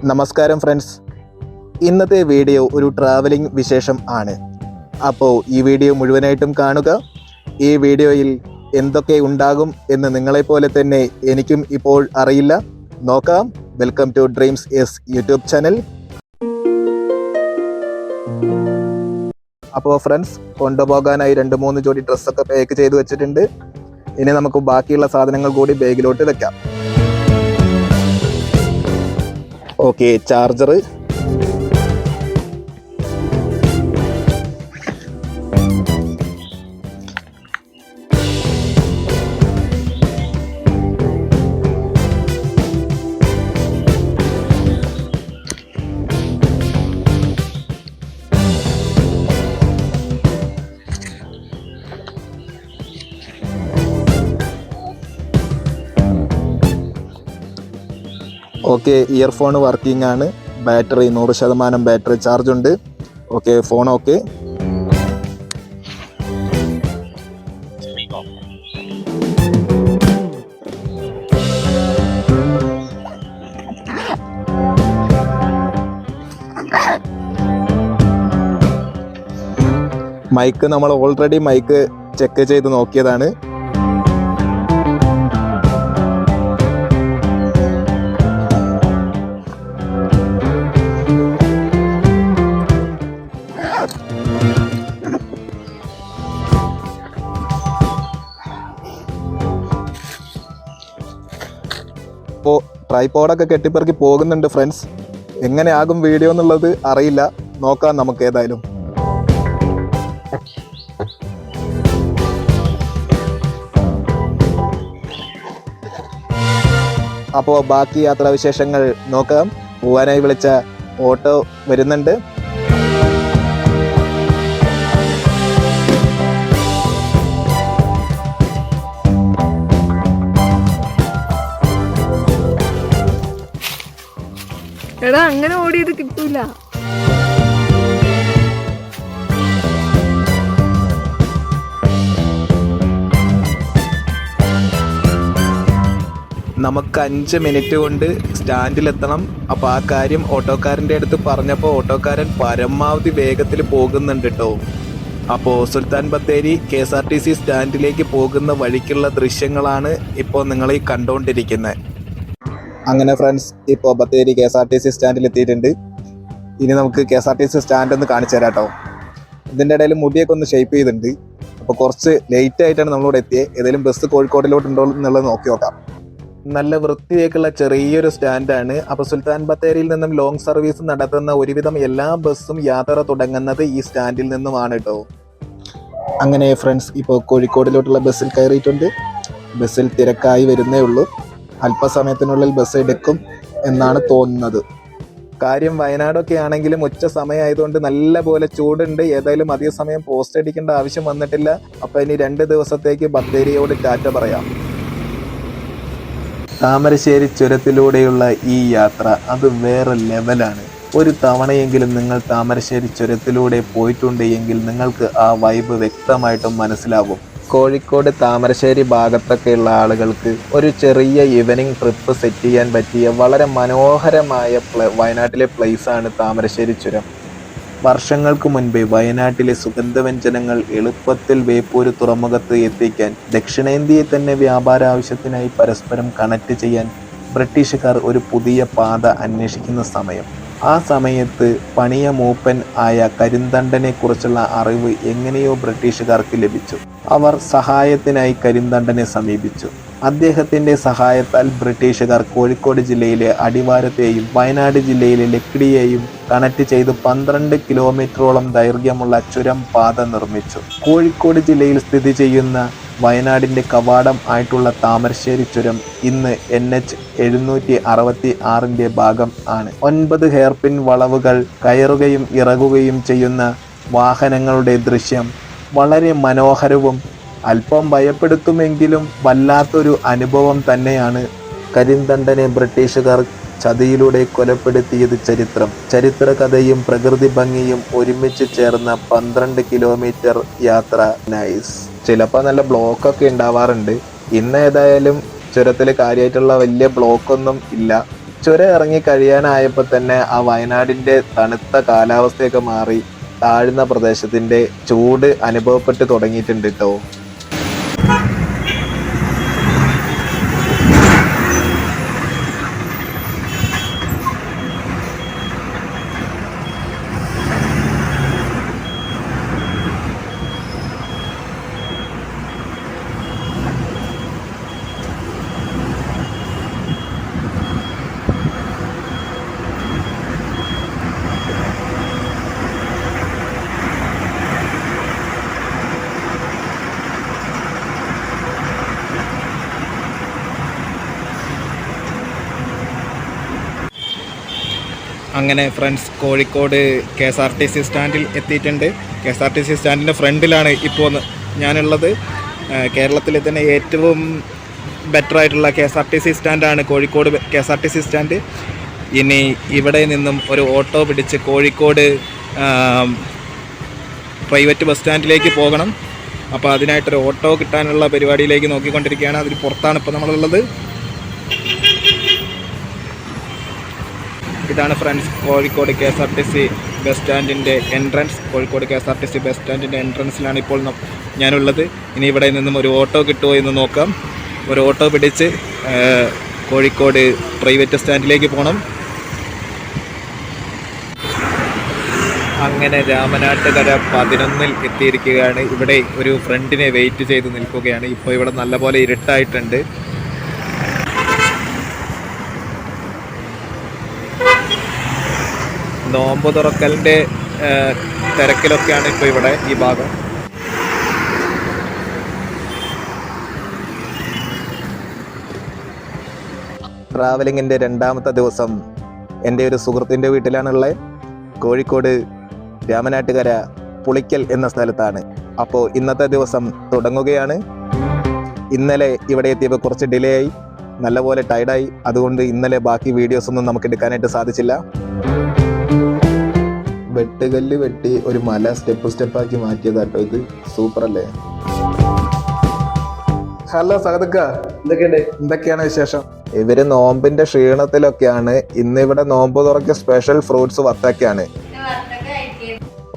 നമസ്കാരം ഫ്രണ്ട്സ്, ഇന്നത്തെ വീഡിയോ ഒരു ട്രാവലിംഗ് വിശേഷം ആണ്. അപ്പോൾ ഈ വീഡിയോ മുഴുവനായിട്ടും കാണുക. ഈ വീഡിയോയിൽ എന്തൊക്കെ ഉണ്ടാകും എന്ന് നിങ്ങളെപ്പോലെ തന്നെ എനിക്കും ഇപ്പോൾ അറിയില്ല. നോക്കാം. Welcome to dreams S YouTube channel. അപ്പോൾ ഫ്രണ്ട്സ്, കൊണ്ടുപോകാനായി 2-3 ജോഡി ഡ്രസ്സൊക്കെ പാക്ക് ചെയ്ത് വെച്ചിട്ടുണ്ട്. ഇനി നമുക്ക് ബാക്കിയുള്ള സാധനങ്ങൾ കൂടി ബാഗിലോട്ട് വെക്കാം. Okay, charger, okay, earphone working ആണ്. ബാറ്ററി 100% ബാറ്ററി ചാർജ് ഉണ്ട്. Okay, phone okay. മൈക്ക് നമ്മൾ ഓൾറെഡി മൈക്ക് ചെക്ക് ചെയ്ത് നോക്കിയതാണ്. ഇപ്പോൾ ട്രൈപോഡൊക്കെ കെട്ടിപ്പറക്കി പോകുന്നുണ്ട് ഫ്രണ്ട്സ്. എങ്ങനെയാകും വീഡിയോ എന്നുള്ളത് അറിയില്ല. നോക്കാം നമുക്ക് ഏതായാലും. അപ്പോൾ ബാക്കി യാത്രാവിശേഷങ്ങൾ നോക്കാം. പോവാനായി വിളിച്ച ഓട്ടോ വരുന്നുണ്ട്. എടാ, അങ്ങനെ ഓടിയത് കിട്ടൂല. നമുക്ക് 5 മിനിറ്റ് കൊണ്ട് സ്റ്റാൻഡിലെത്തണം. അപ്പോൾ ആ കാര്യം ഓട്ടോക്കാരൻ്റെ അടുത്ത് പറഞ്ഞപ്പോൾ ഓട്ടോക്കാരൻ പരമാവധി വേഗത്തിൽ പോകുന്നുണ്ട് കേട്ടോ. അപ്പോൾ സുൽത്താൻ ബത്തേരി KSRTC സ്റ്റാൻഡിലേക്ക് പോകുന്ന വഴിക്കുള്ള ദൃശ്യങ്ങളാണ് ഇപ്പോൾ നിങ്ങൾ ഈ കണ്ടുകൊണ്ടിരിക്കുന്നത്. അങ്ങനെ ഫ്രണ്ട്സ്, ഇപ്പോൾ ബത്തേരി KSRTC സ്റ്റാൻഡിൽ എത്തിയിട്ടുണ്ട്. ഇനി നമുക്ക് KSRTC സ്റ്റാൻഡ് ഒന്ന് കാണിച്ചു തരാം കേട്ടോ. ഇതിൻ്റെ ഇടയിൽ മുടിയൊക്കെ ഒന്ന് ഷേപ്പ് ചെയ്തിട്ടുണ്ട്. അപ്പോൾ കുറച്ച് ലേറ്റ് ആയിട്ടാണ് നമ്മളോട് എത്തിയത്. ഏതെങ്കിലും ബസ് കോഴിക്കോടിലോട്ടുണ്ടോ എന്നുള്ളത് നോക്കി നോക്കാം. നല്ല വൃത്തിയൊക്കെയുള്ള ചെറിയൊരു സ്റ്റാൻഡാണ്. അപ്പോൾ സുൽത്താൻ ബത്തേരിയിൽ നിന്നും ലോങ് സർവീസ് നടത്തുന്ന ഒരുവിധം എല്ലാ ബസ്സും യാത്ര തുടങ്ങുന്നത് ഈ സ്റ്റാൻഡിൽ നിന്നുമാണ് കേട്ടോ. അങ്ങനെ ഫ്രണ്ട്സ്, ഇപ്പോൾ കോഴിക്കോടിലോട്ടുള്ള ബസ്സിൽ കയറിയിട്ടുണ്ട്. ബസ്സിൽ തിരക്കായി വരുന്നേ ഉള്ളൂ. അല്പസമയത്തിനുള്ളിൽ ബസ് എടുക്കും എന്നാണ് തോന്നുന്നത്. കാര്യം വയനാടൊക്കെ ആണെങ്കിലും ഉച്ച സമയമായതുകൊണ്ട് നല്ല പോലെ ചൂടുണ്ട്. ഏതായാലും അധിക സമയം പോസ്റ്റ് അടിക്കേണ്ട ആവശ്യം വന്നിട്ടില്ല. അപ്പോൾ ഇനി 2 ദിവസത്തേക്ക് ബത്തേരിയോട് ടാറ്റ പറയാം. താമരശ്ശേരി ചുരത്തിലൂടെയുള്ള ഈ യാത്ര അത് വേറെ ലെവലാണ്. ഒരു തവണയെങ്കിലും നിങ്ങൾ താമരശ്ശേരി ചുരത്തിലൂടെ പോയിട്ടുണ്ട് എങ്കിൽ നിങ്ങൾക്ക് ആ വൈബ് വ്യക്തമായിട്ടും മനസ്സിലാവും. കോഴിക്കോട് താമരശ്ശേരി ഭാഗത്തൊക്കെയുള്ള ആളുകൾക്ക് ഒരു ചെറിയ ഈവനിങ് ട്രിപ്പ് സെറ്റ് ചെയ്യാൻ പറ്റിയ വളരെ മനോഹരമായ വയനാട്ടിലെ പ്ലേസാണ് താമരശ്ശേരി ചുരം. വർഷങ്ങൾക്ക് മുൻപേ വയനാട്ടിലെ സുഗന്ധവ്യഞ്ജനങ്ങൾ എളുപ്പത്തിൽ ബേപ്പൂർ തുറമുഖത്ത് എത്തിക്കാൻ ദക്ഷിണേന്ത്യയെ തന്നെ വ്യാപാര ആവശ്യത്തിനായി പരസ്പരം കണക്ട് ചെയ്യാൻ ബ്രിട്ടീഷുകാർ ഒരു പുതിയ പാത അന്വേഷിക്കുന്ന സമയം. ആ സമയത്ത് പണിയ മൂപ്പൻ ആയ കരിന്തണ്ടനെ കുറിച്ചുള്ള അറിവ് എങ്ങനെയോ ബ്രിട്ടീഷുകാർക്ക് ലഭിച്ചു. അവർ സഹായത്തിനായി കരിന്തണ്ടനെ സമീപിച്ചു. അദ്ദേഹത്തിൻ്റെ സഹായത്താൽ ബ്രിട്ടീഷുകാർ കോഴിക്കോട് ജില്ലയിലെ അടിവാരത്തെയും വയനാട് ജില്ലയിലെ ലക്കിടിയെയും കണക്ട് ചെയ്ത് 12 കിലോമീറ്ററോളം ദൈർഘ്യമുള്ള ചുരം പാത നിർമ്മിച്ചു. കോഴിക്കോട് ജില്ലയിൽ സ്ഥിതി ചെയ്യുന്ന വയനാടിൻ്റെ കവാടം ആയിട്ടുള്ള താമരശ്ശേരി ചുരം ഇന്ന് NH 766 ഭാഗം ആണ്. 9 ഹെയർപിൻ വളവുകൾ കയറുകയും ഇറങ്ങുകയും ചെയ്യുന്ന വാഹനങ്ങളുടെ ദൃശ്യം വളരെ മനോഹരവും അല്പം ഭയപ്പെടുത്തുമെങ്കിലും വല്ലാത്തൊരു അനുഭവം തന്നെയാണ്. കരിന്തണ്ടനെ ബ്രിട്ടീഷുകാർ ചതിയിലൂടെ കൊലപ്പെടുത്തിയത് ചരിത്രകഥയും പ്രകൃതി ഭംഗിയും ഒരുമിച്ച് ചേർന്ന 12 കിലോമീറ്റർ യാത്ര. നൈസ്. ചിലപ്പോൾ നല്ല ബ്ലോക്കൊക്കെ ഉണ്ടാവാറുണ്ട്. ഇന്ന് ഏതായാലും ചുരത്തിൽ കാര്യമായിട്ടുള്ള വലിയ ബ്ലോക്കൊന്നും ഇല്ല. ചുരം ഇറങ്ങി കഴിയാനായപ്പോൾ തന്നെ ആ വയനാടിൻ്റെ തണുത്ത കാലാവസ്ഥയൊക്കെ മാറി താഴ്ന്ന പ്രദേശത്തിൻ്റെ ചൂട് അനുഭവപ്പെട്ട് തുടങ്ങിയിട്ടുണ്ട് കേട്ടോ. അങ്ങനെ ഫ്രണ്ട്സ് കോഴിക്കോട് KSRTC സ്റ്റാൻഡിൽ എത്തിയിട്ടുണ്ട്. KSRTC സ്റ്റാൻഡിൻ്റെ ഫ്രണ്ടിലാണ് ഇപ്പോൾ ഞാനുള്ളത്. കേരളത്തിലെ തന്നെ ഏറ്റവും ബെറ്റർ ആയിട്ടുള്ള KSRTC സ്റ്റാൻഡാണ് കോഴിക്കോട് KSRTC സ്റ്റാൻഡ്. ഇനി ഇവിടെ നിന്നും ഒരു ഓട്ടോ പിടിച്ച് കോഴിക്കോട് പ്രൈവറ്റ് ബസ് സ്റ്റാൻഡിലേക്ക് പോകണം. അപ്പോൾ അതിനായിട്ടൊരു ഓട്ടോ കിട്ടാനുള്ള പരിപാടിയിലേക്ക് നോക്കിക്കൊണ്ടിരിക്കുകയാണ്. അതിന് പുറത്താണ് ഇപ്പോൾ നമ്മളുള്ളത്. ഇതാണ് ഫ്രണ്ട്സ് കോഴിക്കോട് KSRTC ബസ് സ്റ്റാൻഡിൻ്റെ എൻട്രൻസ്. കോഴിക്കോട് KSRTC ബസ് സ്റ്റാൻഡിൻ്റെ എൻട്രൻസിലാണ് ഇപ്പോൾ ഞാനുള്ളത്. ഇനി ഇവിടെ നിന്നും ഒരു ഓട്ടോ കിട്ടുമോ എന്ന് നോക്കാം. ഒരു ഓട്ടോ പിടിച്ച് കോഴിക്കോട് പ്രൈവറ്റ് സ്റ്റാൻഡിലേക്ക് പോകണം. അങ്ങനെ രാമനാട്ടുകര 11 എത്തിയിരിക്കുകയാണ്. ഇവിടെ ഒരു ഫ്രണ്ടിനെ വെയിറ്റ് ചെയ്ത് നിൽക്കുകയാണ്. ഇപ്പോൾ ഇവിടെ നല്ലപോലെ ഇരുട്ടായിട്ടുണ്ട്. നോമ്പ് തുറക്കലിൻ്റെ തിരക്കിലൊക്കെയാണ് ഇപ്പോൾ ഇവിടെ ഈ ഭാഗം. ട്രാവലിങ്ങിൻ്റെ 2ാമത്തെ ദിവസം എൻ്റെ ഒരു സുഹൃത്തിൻ്റെ വീട്ടിലാണുള്ളത്. കോഴിക്കോട് രാമനാട്ടുകര പുളിക്കൽ എന്ന സ്ഥലത്താണ്. അപ്പോൾ ഇന്നത്തെ ദിവസം തുടങ്ങുകയാണ്. ഇന്നലെ ഇവിടെ എത്തിയപ്പോൾ കുറച്ച് ഡിലേ ആയി, നല്ലപോലെ ടയർഡായി. അതുകൊണ്ട് ഇന്നലെ ബാക്കി വീഡിയോസൊന്നും നമുക്ക് എടുക്കാനായിട്ട് സാധിച്ചില്ല. വെട്ടുകല്ല് വെട്ടി ഒരു മല സ്റ്റെപ്പാക്കി മാറ്റിയതാട്ടോ ഇത്. സൂപ്പർ അല്ലേ? ഹലോ സഹദക്ക, എന്തൊക്കെയാണ് വിശേഷം? ഇവര് നോമ്പിന്റെ ക്ഷീണത്തിലൊക്കെയാണ്. ഇന്ന് ഇവിടെ നോമ്പ് തുറക്കിയ സ്പെഷ്യൽ ഫ്രൂട്ട്സ് വത്തക്കയാണ്.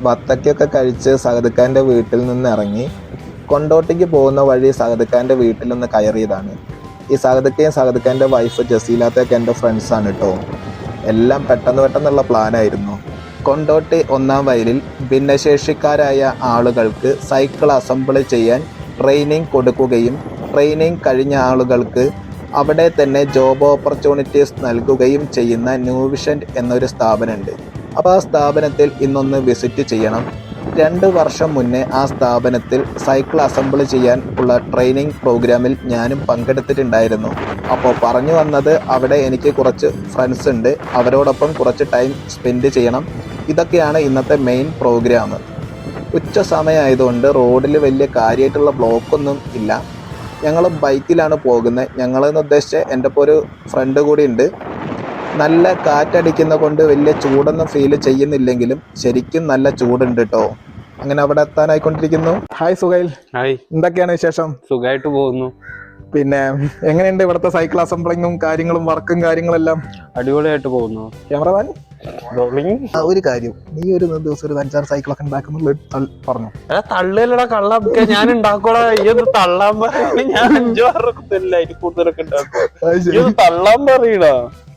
വത്തക്കൊക്കെ കഴിച്ച് സഹദക്കാന്റെ വീട്ടിൽ നിന്ന് ഇറങ്ങി കൊണ്ടോട്ടിക്ക് പോകുന്ന വഴി സഹദക്കാന്റെ വീട്ടിൽ നിന്ന് കയറിയതാണ്. ഈ സഹദക്കയും സഹദക്കാന്റെ വൈഫ് ജസീലാത്തൊക്കെ എൻ്റെ ഫ്രണ്ട്സാണ് കേട്ടോ. എല്ലാം പെട്ടെന്നുള്ള പ്ലാനായിരുന്നു. കൊണ്ടോട്ടി 1-ാം മൈലിൽ ഭിന്നശേഷിക്കാരായ ആളുകൾക്ക് സൈക്കിൾ അസംബിൾ ചെയ്യാൻ ട്രെയിനിങ് കൊടുക്കുകയും ട്രെയിനിങ് കഴിഞ്ഞ ആളുകൾക്ക് അവിടെ തന്നെ ജോബ് ഓപ്പർച്യൂണിറ്റീസ് നൽകുകയും ചെയ്യുന്ന ന്യൂ വിഷൻ എന്നൊരു സ്ഥാപനമുണ്ട്. അപ്പോൾ ആ സ്ഥാപനത്തിൽ ഇന്നൊന്ന് വിസിറ്റ് ചെയ്യണം. 2 വർഷം മുന്നേ ആ സ്ഥാപനത്തിൽ സൈക്കിൾ അസംബിൾ ചെയ്യാൻ ഉള്ള ട്രെയിനിങ് പ്രോഗ്രാമിൽ ഞാനും പങ്കെടുത്തിട്ടുണ്ടായിരുന്നു. അപ്പോൾ പറഞ്ഞു വന്നത് അവിടെ എനിക്ക് കുറച്ച് ഫ്രണ്ട്സ് ഉണ്ട്, അവരോടൊപ്പം കുറച്ച് ടൈം സ്പെൻഡ് ചെയ്യണം. ഇതൊക്കെയാണ് ഇന്നത്തെ മെയിൻ പ്രോഗ്രാം. ഉച്ച സമയമായതുകൊണ്ട് റോഡിൽ വലിയ കാര്യമായിട്ടുള്ള ബ്ലോക്കൊന്നും ഇല്ല. ഞങ്ങൾ ബൈക്കിലാണ് പോകുന്നത്. ഞങ്ങളെന്ന് ഉദ്ദേശിച്ച് എൻ്റെ ഇപ്പോൾ ഒരു ഫ്രണ്ട് കൂടി ഉണ്ട്. നല്ല കാറ്റടിക്കുന്ന കൊണ്ട് വലിയ ചൂടൊന്നും ഫീൽ ചെയ്യുന്നില്ലെങ്കിലും ശരിക്കും നല്ല ചൂടുണ്ട് കേട്ടോ. അങ്ങനെ അവിടെ എത്താനായിക്കൊണ്ടിരിക്കുന്നു. ഹായ് സുഹൈൽ. ഹായ്, എന്തൊക്കെയാണ് വിശേഷം? സുഖമായിട്ട് പോകുന്നു. പിന്നെ എങ്ങനെയുണ്ട് ഇവിടുത്തെ സൈക്കിൾ അസംബ്ലിങ്ങും കാര്യങ്ങളും വർക്കും കാര്യങ്ങളെല്ലാം? അടിപൊളിയായിട്ട് പോകുന്നു. Cameraman rolling. ഒരു കാര്യം, നീ ഒരു ദിവസം ഒരു 5-6 സൈക്കിളൊക്കെ ഉണ്ടാക്കുന്നുള്ള പറഞ്ഞു. തള്ളലടാ കള്ളം, ഞാൻ ഉണ്ടാക്കോടാ. ഈ ഒന്ന് തള്ളാൻ പറയുന്നത് ഞാൻ 5-6 അതിൽ കൂടുതലൊക്കെ ഉണ്ടാക്കും. തള്ളാൻ പറയടാ.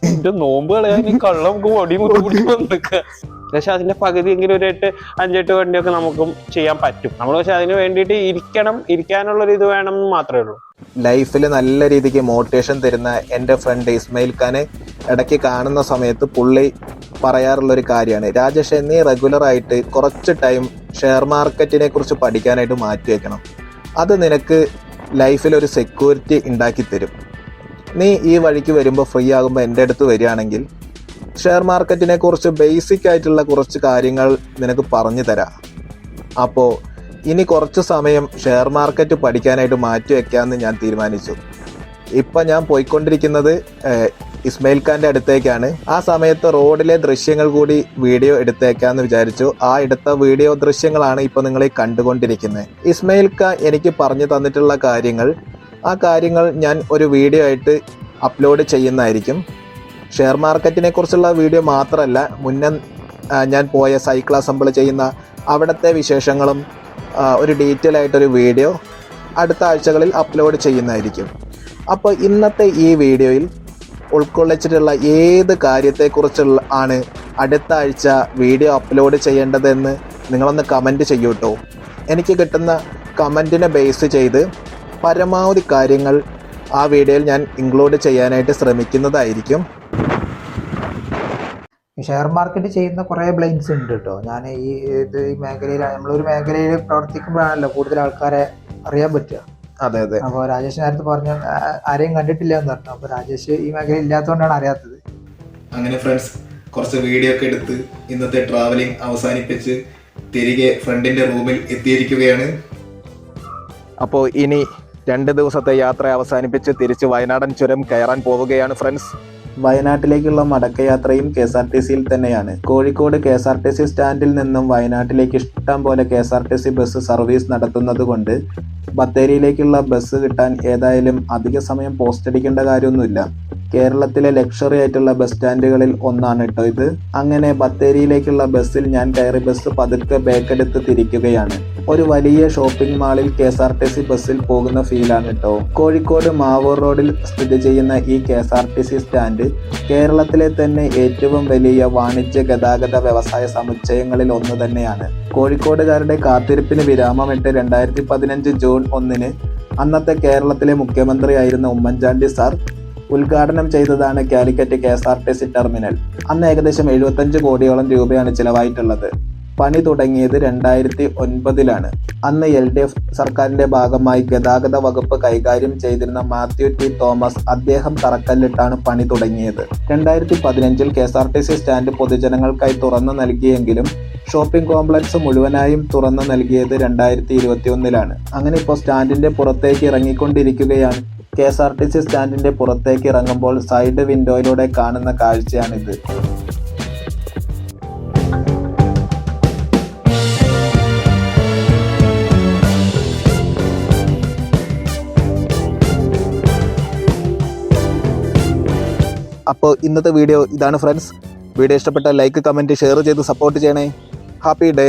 എന്റെ നോമ്പ് കളയാൻ ഈ കള്ളം നമുക്ക് പൊടി മുട്ടി വന്നിക്ക. പക്ഷെ അതിന്റെ പകുതി എങ്കിലും ഒരു 5-8 വണ്ടിയൊക്കെ നമുക്കും ചെയ്യാൻ പറ്റും. നമ്മൾ പക്ഷെ അതിന് വേണ്ടിയിട്ട് ഇരിക്കാനുള്ളൊരു ഇത് വേണം എന്ന് മാത്രമേ ഉള്ളൂ. ലൈഫിൽ നല്ല രീതിക്ക് മോട്ടിവേഷൻ തരുന്ന എൻ്റെ ഫ്രണ്ട് ഇസ്മയിൽ ഖാനെ ഇടയ്ക്ക് കാണുന്ന സമയത്ത് പുള്ളി പറയാറുള്ളൊരു കാര്യമാണ്, രാജേഷ് നീ റെഗുലറായിട്ട് കുറച്ച് ടൈം ഷെയർ മാർക്കറ്റിനെ കുറിച്ച് പഠിക്കാനായിട്ട് മാറ്റി വയ്ക്കണം. അത് നിനക്ക് ലൈഫിലൊരു സെക്യൂരിറ്റി ഉണ്ടാക്കി തരും. നീ ഈ വഴിക്ക് വരുമ്പോൾ ഫ്രീ ആകുമ്പോൾ എൻ്റെ അടുത്ത് വരികയാണെങ്കിൽ ഷെയർ മാർക്കറ്റിനെ കുറിച്ച് ബേസിക് ആയിട്ടുള്ള കുറച്ച് കാര്യങ്ങൾ നിനക്ക് പറഞ്ഞു തരാം. അപ്പോൾ ഇനി കുറച്ച് സമയം ഷെയർ മാർക്കറ്റ് പഠിക്കാനായിട്ട് മാറ്റി വയ്ക്കാമെന്ന് ഞാൻ തീരുമാനിച്ചു. ഇപ്പം ഞാൻ പോയിക്കൊണ്ടിരിക്കുന്നത് ഇസ്മയിൽ ഖാൻ്റെ അടുത്തേക്കാണ്. ആ സമയത്ത് റോഡിലെ ദൃശ്യങ്ങൾ കൂടി വീഡിയോ എടുത്തേക്കാന്ന് വിചാരിച്ചു. ആ എടുത്ത വീഡിയോ ദൃശ്യങ്ങളാണ് ഇപ്പോൾ നിങ്ങൾ കണ്ടുകൊണ്ടിരിക്കുന്നത്. ഇസ്മയിൽ ഖാൻ എനിക്ക് പറഞ്ഞു തന്നിട്ടുള്ള കാര്യങ്ങൾ, ആ കാര്യങ്ങൾ ഞാൻ ഒരു വീഡിയോ ആയിട്ട് അപ്ലോഡ് ചെയ്യുന്നതായിരിക്കും. ഷെയർ മാർക്കറ്റിനെ കുറിച്ചുള്ള വീഡിയോ മാത്രമല്ല, മുന്നേ ഞാൻ പോയ സൈക്കിൾ അസംബിൾ ചെയ്യുന്ന അവിടുത്തെ വിശേഷങ്ങളും ഒരു ഡീറ്റെയിൽ ആയിട്ടൊരു വീഡിയോ അടുത്ത ആഴ്ചകളിൽ അപ്ലോഡ് ചെയ്യുന്നതായിരിക്കും. അപ്പോൾ ഇന്നത്തെ ഈ വീഡിയോയിൽ ഉൾക്കൊള്ളിച്ചിട്ടുള്ള ഏത് കാര്യത്തെക്കുറിച്ചുള്ള ആണ് അടുത്ത ആഴ്ച വീഡിയോ അപ്ലോഡ് ചെയ്യേണ്ടതെന്ന് നിങ്ങളൊന്ന് കമൻറ്റ് ചെയ്യൂ കേട്ടോ. എനിക്ക് കിട്ടുന്ന കമൻറ്റിനെ ബേസ് ചെയ്ത് പരമാവധി കാര്യങ്ങൾ ആ വീഡിയോയിൽ ഞാൻ ഇൻക്ലൂഡ് ചെയ്യാനായിട്ട് ശ്രമിക്കുന്നതായിരിക്കും. ഷെയർ മാർക്കറ്റ് ചെയ്യുന്ന കുറേ ബ്ലൈൻഡ്സ് ഉണ്ട് കേട്ടോ. ഞാൻ ഈ മേഖലയിൽ, നമ്മളൊരു മേഖലയിൽ പ്രവർത്തിക്കുമ്പോഴാണല്ലോ കൂടുതൽ ആൾക്കാരെ അറിയാൻ പറ്റുക. അതെ അതെ. അപ്പോൾ രാജേഷ് നേരത്തെ പറഞ്ഞു ആരെയും കണ്ടിട്ടില്ല എന്ന് പറഞ്ഞു. അപ്പോൾ രാജേഷ് ഈ മേഖല ഇല്ലാത്തതുകൊണ്ടാണ് അറിയാത്തത്. അങ്ങനെ ഫ്രണ്ട്സ്, കുറച്ച് വീഡിയോ ഒക്കെ എടുത്ത് ഇന്നത്തെ ട്രാവലിംഗ് അവസാനിപ്പിച്ച് തിരികെ ഫ്രണ്ടിൻ്റെ റൂമിൽ എത്തിയിരിക്കുകയാണ്. അപ്പോൾ ഇനി 2 ദിവസത്തെ യാത്ര അവസാനിപ്പിച്ച് തിരിച്ച് വയനാടൻ ചുരം കയറാൻ പോവുകയാണ് ഫ്രണ്ട്സ്. വയനാട്ടിലേക്കുള്ള മടക്കയാത്രയും KSRTCയിൽ തന്നെയാണ്. കോഴിക്കോട് KSRTC സ്റ്റാൻഡിൽ നിന്നും വയനാട്ടിലേക്ക് ഇഷ്ടം പോലെ KSRTC ബസ് സർവീസ് നടത്തുന്നത് കൊണ്ട് ബത്തേരിയിലേക്കുള്ള ബസ് കിട്ടാൻ ഏതായാലും അധിക സമയം പോസ്റ്റ് അടിക്കേണ്ട കാര്യമൊന്നുമില്ല. കേരളത്തിലെ ലക്ഷറി ആയിട്ടുള്ള ബസ് സ്റ്റാൻഡുകളിൽ ഒന്നാണ് കേട്ടോ ഇത്. അങ്ങനെ ബത്തേരിയിലേക്കുള്ള ബസ്സിൽ ഞാൻ കയറി ബസ് പതുക്കെ ബേക്കെടുത്ത് തിരിക്കുകയാണ്. ഒരു വലിയ ഷോപ്പിംഗ് മാളിൽ KSRTC ബസ്സിൽ പോകുന്ന ഫീലാണ് കേട്ടോ. കോഴിക്കോട് മാവൂർ റോഡിൽ സ്ഥിതി ചെയ്യുന്ന ഈ KSRTC സ്റ്റാൻഡ് കേരളത്തിലെ തന്നെ ഏറ്റവും വലിയ വാണിജ്യ ഗതാഗത വ്യവസായ സമുച്ചയങ്ങളിൽ ഒന്ന് തന്നെയാണ്. കോഴിക്കോടുകാരുടെ കാത്തിരിപ്പിന് വിരാമമിട്ട് 2015 ജൂൺ 1 അന്നത്തെ കേരളത്തിലെ മുഖ്യമന്ത്രിയായിരുന്ന ഉമ്മൻചാണ്ടി സാർ ഉദ്ഘാടനം ചെയ്തതാണ് കാലിക്കറ്റ് KSRTC ടെർമിനൽ. അന്ന് ഏകദേശം 75 കോടിയോളം രൂപയാണ് ചിലവായിട്ടുള്ളത്. പണി തുടങ്ങിയത് 2009 അന്ന് LDF സർക്കാരിന്റെ ഭാഗമായി ഗതാഗത വകുപ്പ് കൈകാര്യം ചെയ്തിരുന്ന മാത്യു ടി തോമസ് അദ്ദേഹം തറക്കല്ലിട്ടാണ് പണി തുടങ്ങിയത്. 2015 KSRTC സ്റ്റാൻഡ് പൊതുജനങ്ങൾക്കായി തുറന്നു നൽകിയെങ്കിലും ഷോപ്പിംഗ് കോംപ്ലക്സ് മുഴുവനായും തുറന്നു നൽകിയത് 2021 അങ്ങനെ ഇപ്പോൾ സ്റ്റാൻഡിന്റെ പുറത്തേക്ക് ഇറങ്ങിക്കൊണ്ടിരിക്കുകയാണ്. KSRTC സ്റ്റാൻഡിന്റെ പുറത്തേക്ക് ഇറങ്ങുമ്പോൾ സൈഡ് വിൻഡോയിലൂടെ കാണുന്ന കാഴ്ചയാണിത്. അപ്പോൾ ഇന്നത്തെ വീഡിയോ ഇതാണ് ഫ്രണ്ട്സ്. വീഡിയോ ഇഷ്ടപ്പെട്ട ലൈക്ക്, കമൻറ്റ്, ഷെയർ ചെയ്ത് സപ്പോർട്ട് ചെയ്യണേ. Happy day.